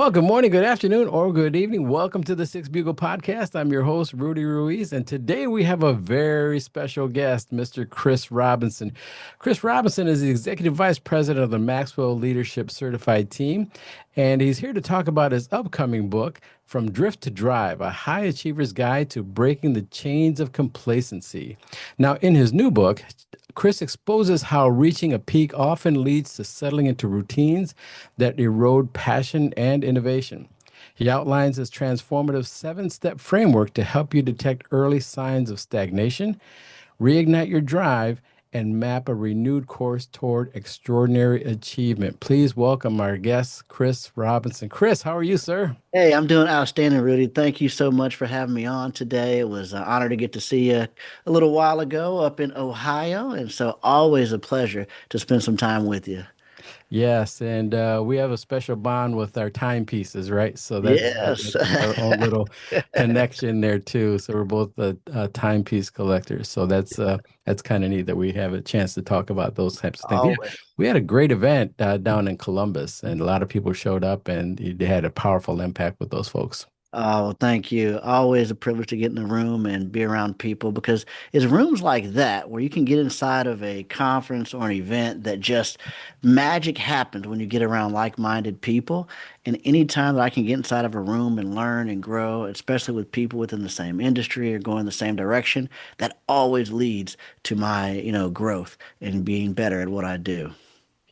Well, good morning, good afternoon, or good evening. Welcome to the Sixth Bugle Podcast. I'm your host, Rudy Ruiz, and today we have a very special guest, Mr. Chris Robinson. Chris Robinson is the Executive Vice President of the Maxwell Leadership Certified Team, and he's here to talk about his upcoming book, From Drift to Drive, a High Achiever's Guide to Breaking the Chains of Complacency. Now, in his new book, Chris exposes how reaching a peak often leads to settling into routines that erode passion and innovation. He outlines his transformative seven-step framework to help you detect early signs of stagnation, reignite your drive, and map a renewed course toward extraordinary achievement. Please welcome our guest, Chris Robinson. Chris, how are you, sir? Hey, I'm doing outstanding, Rudy. Thank you so much for having me on today. It was an honor to get to see you a little while ago up in Ohio, and so always a pleasure to spend some time with you. Yes, and we have a special bond with our timepieces, right? So Yes. that's our own little connection there too. So we're both timepiece collectors. So that's kind of neat that we have a chance to talk about those types of things. Yeah, Always. we had a great event down in Columbus, and a lot of people showed up, and they had a powerful impact with those folks. Oh, thank you. Always a privilege to get in the room and be around people because it's rooms like that where you can get inside of a conference or an event that just magic happens when you get around like-minded people. And anytime that I can get inside of a room and learn and grow, especially with people within the same industry or going the same direction, that always leads to my, growth and being better at what I do.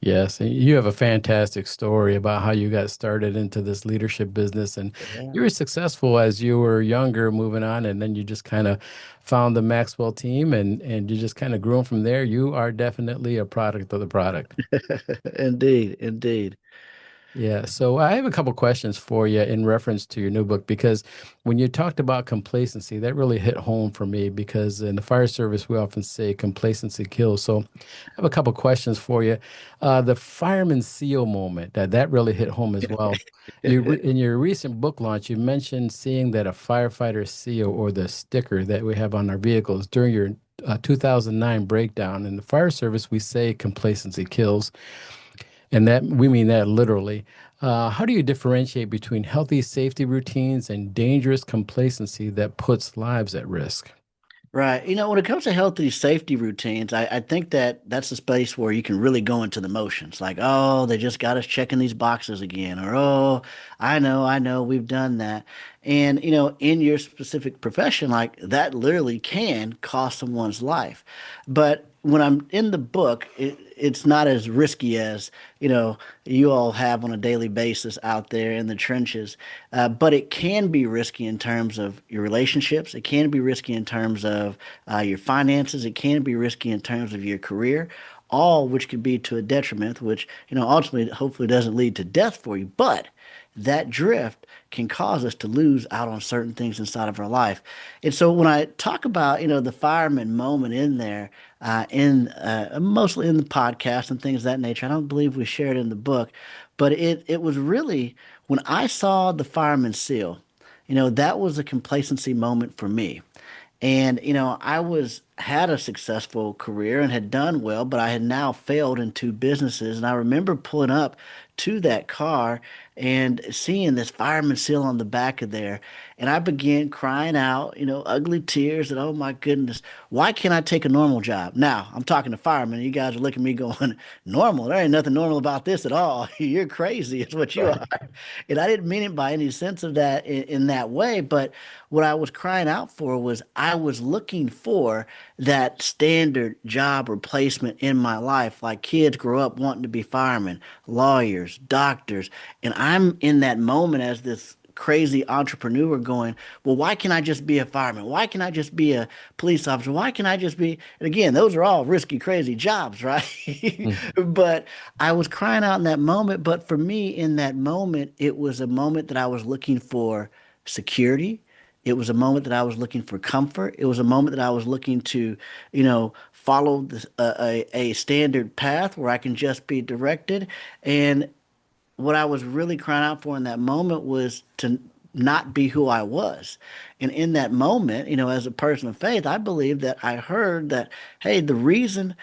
Yes, and you have a fantastic story about how you got started into this leadership business, and Yeah. you were successful as you were younger, moving on, and then you just kind of found the Maxwell team, and you just kind of grew from there. You are definitely a product of the product. Indeed, indeed. Yeah, so I have a couple questions for you in reference to your new book because when you talked about complacency, that really hit home for me because in the fire service, we often say complacency kills. So I have a couple questions for you. The fireman seal moment, that really hit home as well. In your recent book launch, you mentioned seeing that a firefighter seal or the sticker that we have on our vehicles during your 2009 breakdown. In the fire service, we say complacency kills. And that we mean that literally. How do you differentiate between healthy safety routines and dangerous complacency that puts lives at risk? Right. When it comes to healthy safety routines, I think that that's a space where you can really go into the motions. Like, oh, they just got us checking these boxes again. Or, oh, I know, we've done that. And, in your specific profession, like that literally can cost someone's life. But when I'm in the book, it's not as risky as, you all have on a daily basis out there in the trenches. But it can be risky in terms of your relationships. It can be risky in terms of your finances. It can be risky in terms of your career, all which could be to a detriment, which, ultimately, hopefully doesn't lead to death for you. But that drift can cause us to lose out on certain things inside of our life. And so when I talk about, the fireman moment in there, in mostly in the podcast and things of that nature, I don't believe we shared in the book, but it was really when I saw the fireman seal, that was a complacency moment for me. And I was had a successful career and had done well, but I had now failed in two businesses. And I remember pulling up to that car and seeing this fireman seal on the back of there. And I began crying out, ugly tears that, oh my goodness, why can't I take a normal job? Now, I'm talking to firemen. You guys are looking at me going, normal? There ain't nothing normal about this at all. You're crazy, is what you Right. are. And I didn't mean it by any sense of that in that way. But what I was crying out for was I was looking for that standard job replacement in my life. Like kids grow up wanting to be firemen, lawyers, doctors. And I'm in that moment as this crazy entrepreneur going, well, why can't I just be a fireman? Why can't I just be a police officer? Why can't I just be, and again, those are all risky, crazy jobs, right? Mhm. But I was crying out in that moment. But for me, in that moment, it was a moment that I was looking for security. It was a moment that I was looking for comfort. It was a moment that I was looking to, follow a standard path where I can just be directed. And what I was really crying out for in that moment was to not be who I was. And in that moment, as a person of faith, I believe that I heard that, hey, the reason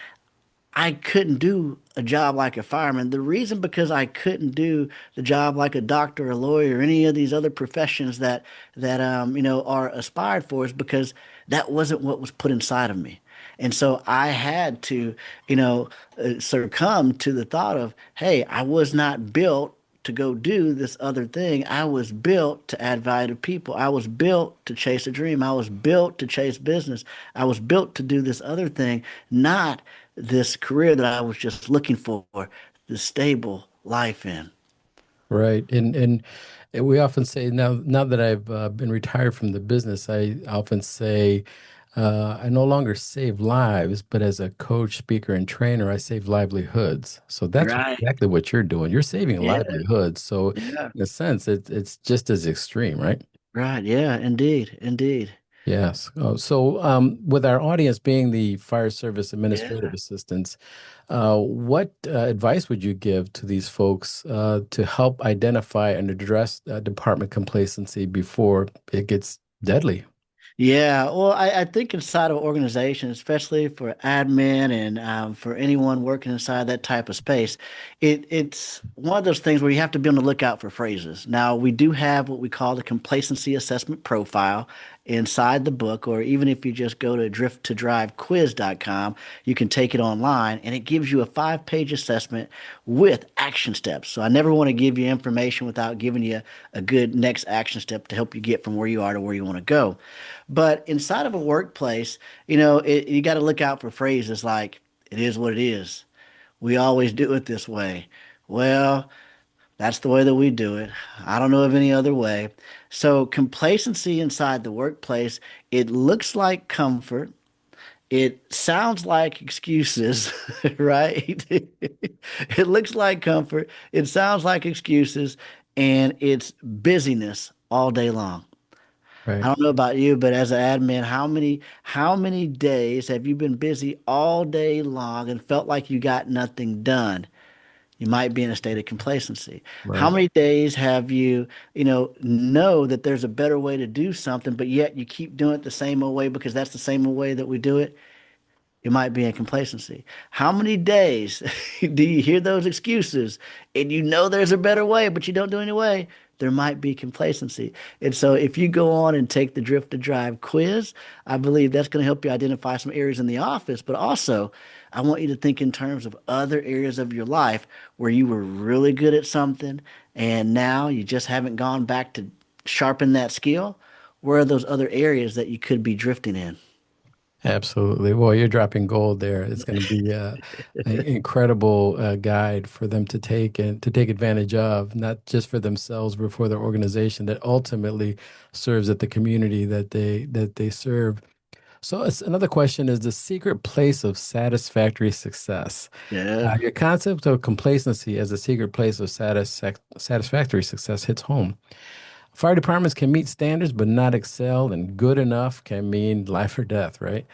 I couldn't do a job like a fireman. The reason because I couldn't do the job like a doctor, a lawyer, or any of these other professions that are aspired for is because that wasn't what was put inside of me. And so I had to, you know, succumb to the thought of, hey, I was not built to go do this other thing. I was built to add value to people. I was built to chase a dream. I was built to chase business. I was built to do this other thing, not this career that I was just looking for the stable life in. Right. And we often say now that I've been retired from the business, I often say I no longer save lives, but as a coach, speaker, and trainer, I save livelihoods. So that's Right. exactly what you're doing. You're saving Yeah. livelihoods. So Yeah. in a sense, it's just as extreme, right? Right. Yeah. Indeed. Indeed. Yes. So, with our audience being the fire service administrative Yeah. assistants, what advice would you give to these folks to help identify and address department complacency before it gets deadly? Yeah, well, I think inside of an organization, especially for admin and for anyone working inside that type of space, it's one of those things where you have to be on the lookout for phrases. Now, we do have what we call the complacency assessment profile inside the book, or even if you just go to drifttodrivequiz.com, you can take it online and it gives you a 5-page assessment with action steps. So I never want to give you information without giving you a good next action step to help you get from where you are to where you want to go. But inside of a workplace, you got to look out for phrases like, it is what it is. We always do it this way. Well, that's the way that we do it. I don't know of any other way. So, complacency inside the workplace, it looks like comfort. It sounds like excuses, right? It looks like comfort. It sounds like excuses, and it's busyness all day long. I Right. don't know about you, but as an admin, how many days have you been busy all day long and felt like you got nothing done? You might be in a state of complacency. How Right. many days have you know that there's a better way to do something, but yet you keep doing it the same old way because that's the same old way that we do it? You might be in complacency. How many days do you hear those excuses and you know there's a better way, but you don't do it anyway? There might be complacency. And so if you go on and take the Drift to Drive quiz, I believe that's going to help you identify some areas in the office, but also I want you to think in terms of other areas of your life where you were really good at something and now you just haven't gone back to sharpen that skill. Where are those other areas that you could be drifting in? Absolutely. Well, you're dropping gold there. It's going to be an incredible guide for them to take and to take advantage of, not just for themselves, but for their organization that ultimately serves at the community that they serve. So, another question is the secret place of satisfactory success. Yeah. Your concept of complacency as a secret place of satisfactory success hits home. Fire departments can meet standards but not excel, and good enough can mean life or death, right?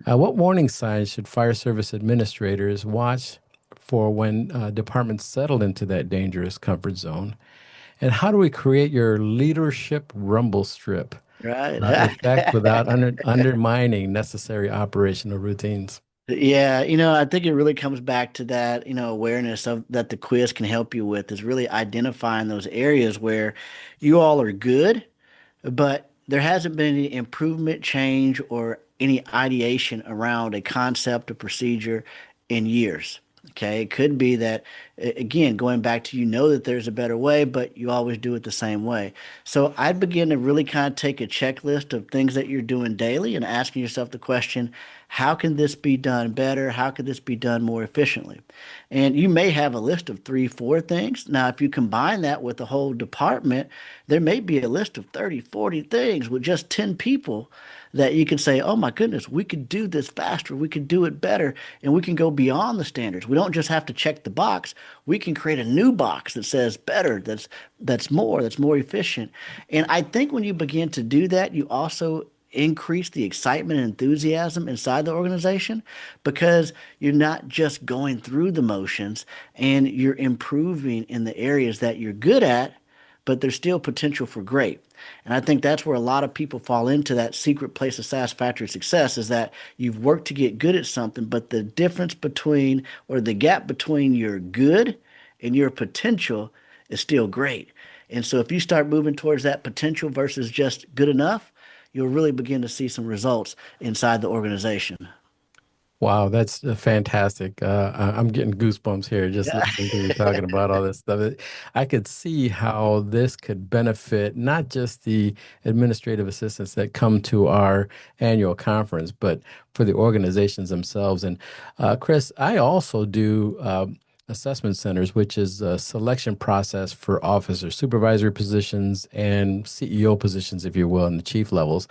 What warning signs should fire service administrators watch for when departments settle into that dangerous comfort zone? And how do we create your leadership rumble strip Right. effect without undermining necessary operational routines? Yeah, I think it really comes back to that awareness of that the quiz can help you with is really identifying those areas where you all are good, but there hasn't been any improvement, change, or any ideation around a concept or procedure in years. Okay, it could be that again, going back to that there's a better way, but you always do it the same way. So I'd begin to really kind of take a checklist of things that you're doing daily and asking yourself the question, how can this be done better? How could this be done more efficiently? And you may have a list of 3, 4 things. Now, if you combine that with the whole department, there may be a list of 30, 40 things with just 10 people that you can say, oh my goodness, we could do this faster, we could do it better, and we can go beyond the standards. We don't just have to check the box. We can create a new box that says better, that's more efficient. And I think when you begin to do that, you also increase the excitement and enthusiasm inside the organization because you're not just going through the motions and you're improving in the areas that you're good at, but there's still potential for great. And I think that's where a lot of people fall into that secret place of satisfactory success is that you've worked to get good at something, but the difference between or the gap between your good and your potential is still great. And so if you start moving towards that potential versus just good enough, you'll really begin to see some results inside the organization. Wow, that's fantastic. I'm getting goosebumps here just Yeah. listening to you talking about all this stuff. I could see how this could benefit not just the administrative assistants that come to our annual conference, but for the organizations themselves. And Chris, I also do assessment centers, which is a selection process for officer supervisory positions and CEO positions, if you will, in the chief levels.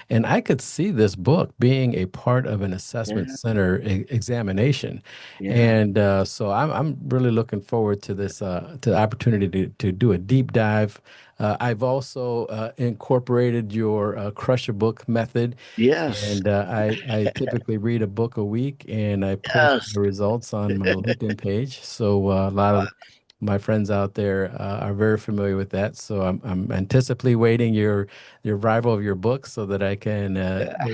And I could see this book being a part of an assessment Yeah. center examination. Yeah. And so I'm really looking forward to this, to the opportunity to do a deep dive. I've also incorporated your crush a book method. Yes. And I typically read a book a week and I post Yes. the results on my LinkedIn page. So a lot of my friends out there are very familiar with that. So I'm anticipating waiting your arrival of your book so that I can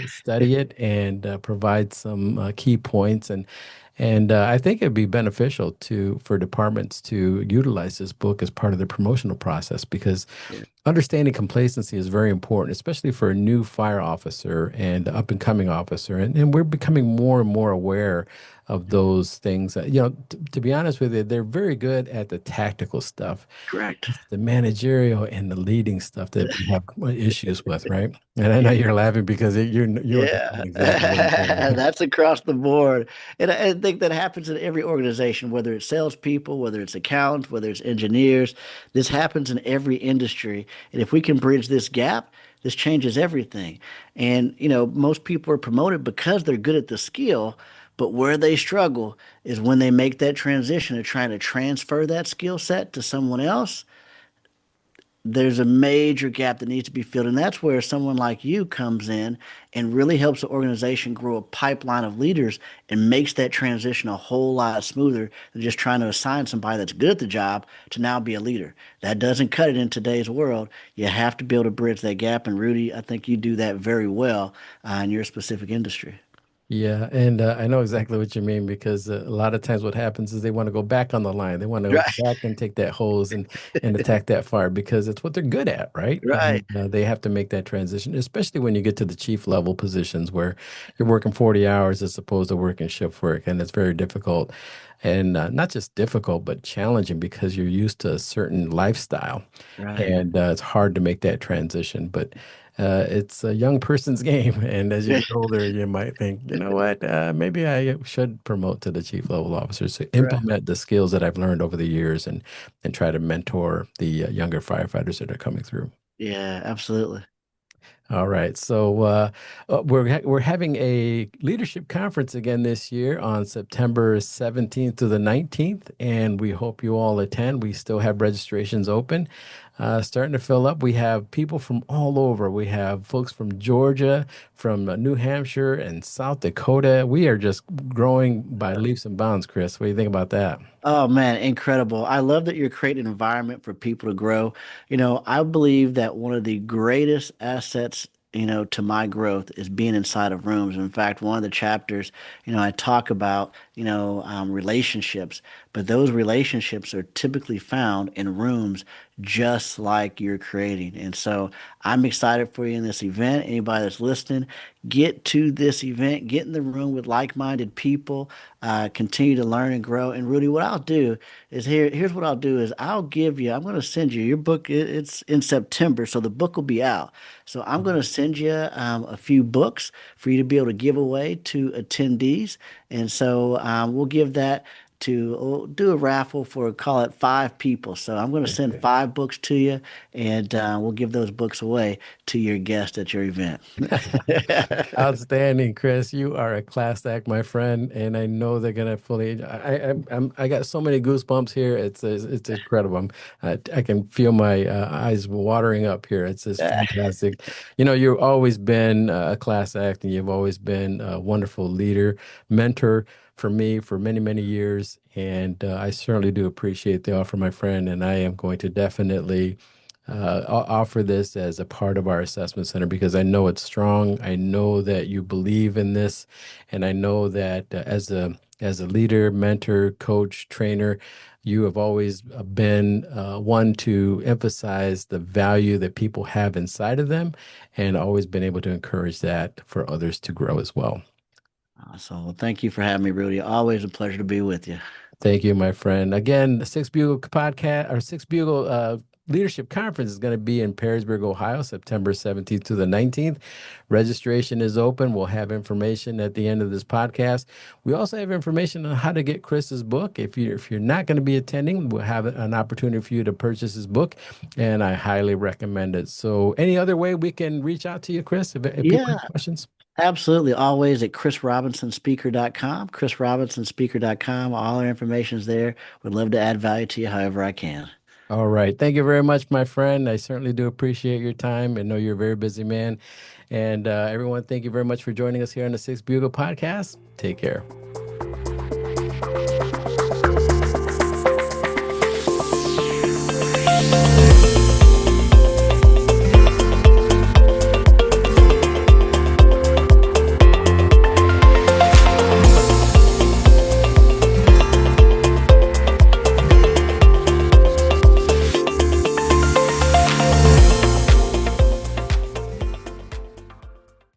study it and provide some key points. And I think it'd be beneficial for departments to utilize this book as part of their promotional process because Yeah. understanding complacency is very important, especially for a new fire officer and up and coming officer. And we're becoming more and more aware of those things. To be honest with you, they're very good at the tactical stuff. Correct. It's the managerial and the leading stuff that we have issues with, right? And I know Yeah. you're laughing because you Yeah, understand exactly what I'm saying. that's across the board. And I think that happens in every organization, whether it's salespeople, whether it's accountants, whether it's engineers. This happens in every industry. And if we can bridge this gap, this changes everything. And, most people are promoted because they're good at the skill, but where they struggle is when they make that transition of trying to transfer that skill set to someone else. There's a major gap that needs to be filled. And that's where someone like you comes in and really helps the organization grow a pipeline of leaders and makes that transition a whole lot smoother than just trying to assign somebody that's good at the job to now be a leader. That doesn't cut it in today's world. You have to be able to bridge that gap. And Rudy, I think you do that very well in your specific industry. Yeah, and I know exactly what you mean because a lot of times what happens is they want to go back on the line. They want to go Right. back and take that hose and attack that fire because it's what they're good at, right? Right. And they have to make that transition, especially when you get to the chief level positions where you're working 40 hours as opposed to working shift work, and it's very difficult. And not just difficult, but challenging because you're used to a certain lifestyle, Right. and it's hard to make that transition. But it's a young person's game, and as you get older, you might think, you know what, maybe I should promote to the chief level officers to Right. implement the skills that I've learned over the years, and try to mentor the younger firefighters that are coming through. Yeah, absolutely. All right. So we're having a leadership conference again this year on September 17th to the 19th, and we hope you all attend. We still have registrations open, starting to fill up. We have people from all over. We have folks from Georgia, from New Hampshire, and South Dakota. We are just growing by leaps and bounds, Chris. What do you think about that? Oh man, incredible. I love that you're creating an environment for people to grow. I believe that one of the greatest assets, to my growth is being inside of rooms. In fact, one of the chapters, I talk about, relationships, but those relationships are typically found in rooms just like you're creating. And so I'm excited for you in this event. Anybody that's listening, get to this event, get in the room with like-minded people, continue to learn and grow. And Rudy, what I'll do is here's what I'll do is I'm going to send you your book. It's in September, so the book will be out. So I'm going to send you a few books for you to be able to give away to attendees. And so we'll give that we'll do a raffle for, call it, 5 people. So I'm going to send 5 books to you, and we'll give those books away to your guest at your event. Outstanding, Chris. You are a class act, my friend, and I know they're gonna fully. I got so many goosebumps here. It's incredible. I can feel my eyes watering up here. It's just fantastic. You've always been a class act, and you've always been a wonderful leader, mentor for me for many, many years, and I certainly do appreciate the offer, my friend. And I am going to definitely offer this as a part of our assessment center because I know it's strong. I know that you believe in this, and I know that as a leader, mentor, coach, trainer, you have always been one to emphasize the value that people have inside of them, and always been able to encourage that for others to grow as well. So thank you for having me, Rudy. Always a pleasure to be with you. Thank you, my friend. Again, the Six Bugle podcast or Six Bugle Leadership Conference is going to be in Perrysburg, Ohio, September 17th to the 19th. Registration is open. We'll have information at the end of this podcast. We also have information on how to get Chris's book. If you're not going to be attending, we'll have an opportunity for you to purchase his book, and I highly recommend it. So, any other way we can reach out to you, Chris, if people Yeah, have questions? absolutely. Always at chrisrobinsonspeaker.com, chrisrobinsonspeaker.com. All our information's there. Would love to add value to you however I can. All right. Thank you very much, my friend. I certainly do appreciate your time. I know you're a very busy man. And everyone, thank you very much for joining us here on the Sixth Bugle Podcast. Take care.